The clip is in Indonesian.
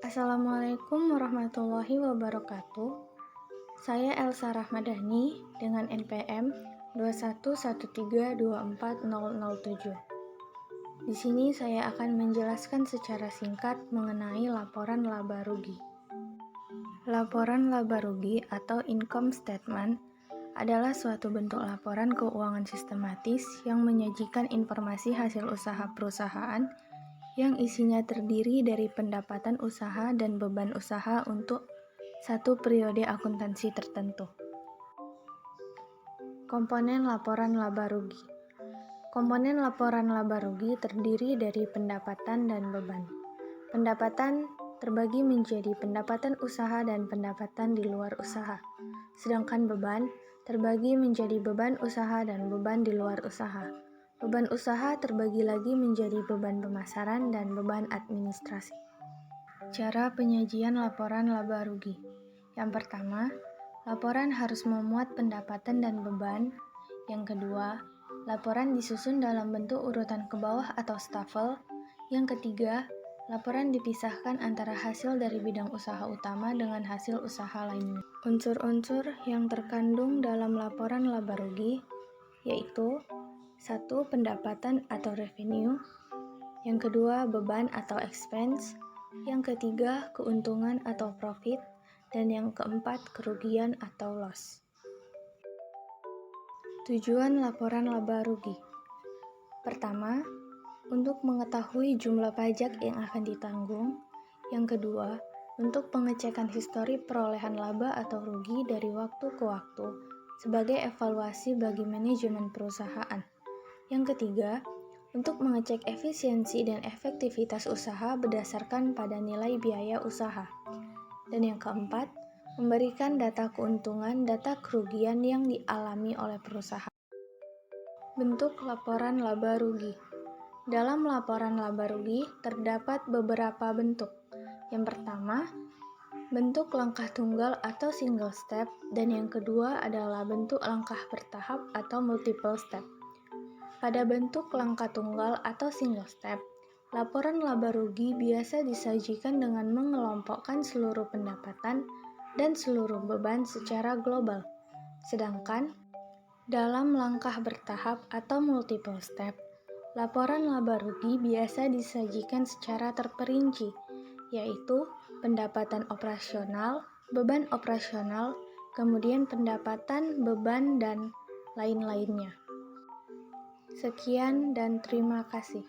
Assalamualaikum warahmatullahi wabarakatuh. Saya Elsa Rahmadani dengan NPM 211324007. Di sini saya akan menjelaskan secara singkat mengenai laporan laba rugi. Laporan laba rugi atau income statement adalah suatu bentuk laporan keuangan sistematis yang menyajikan informasi hasil usaha perusahaan yang isinya terdiri dari pendapatan usaha dan beban usaha untuk satu periode akuntansi tertentu. Komponen laporan laba rugi. Komponen laporan laba rugi terdiri dari pendapatan dan beban. Pendapatan terbagi menjadi pendapatan usaha dan pendapatan di luar usaha. Sedangkan beban terbagi menjadi beban usaha dan beban di luar usaha. Beban usaha terbagi lagi menjadi beban pemasaran dan beban administrasi. Cara penyajian laporan laba rugi. Yang pertama, laporan harus memuat pendapatan dan beban. Yang kedua, laporan disusun dalam bentuk urutan ke bawah atau stafel. Yang ketiga, laporan dipisahkan antara hasil dari bidang usaha utama dengan hasil usaha lainnya. Unsur-unsur yang terkandung dalam laporan laba rugi yaitu 1. Pendapatan atau revenue. Yang kedua, beban atau expense. Yang ketiga, keuntungan atau profit. Dan yang keempat, kerugian atau loss. Tujuan laporan laba rugi. Pertama, untuk mengetahui jumlah pajak yang akan ditanggung. Yang kedua, untuk pengecekan histori perolehan laba atau rugi dari waktu ke waktu sebagai evaluasi bagi manajemen perusahaan. Yang ketiga, untuk mengecek efisiensi dan efektivitas usaha berdasarkan pada nilai biaya usaha. Dan yang keempat, memberikan data keuntungan, data kerugian yang dialami oleh perusahaan. Bentuk laporan laba rugi. Dalam laporan laba rugi terdapat beberapa bentuk. Yang pertama, bentuk langkah tunggal atau single step, dan yang kedua adalah bentuk langkah bertahap atau multiple step. Pada bentuk langkah tunggal atau single step, laporan laba rugi biasa disajikan dengan mengelompokkan seluruh pendapatan dan seluruh beban secara global. Sedangkan, dalam langkah bertahap atau multiple step, laporan laba rugi biasa disajikan secara terperinci, yaitu pendapatan operasional, beban operasional, kemudian pendapatan, beban, dan lain-lainnya. Sekian dan terima kasih.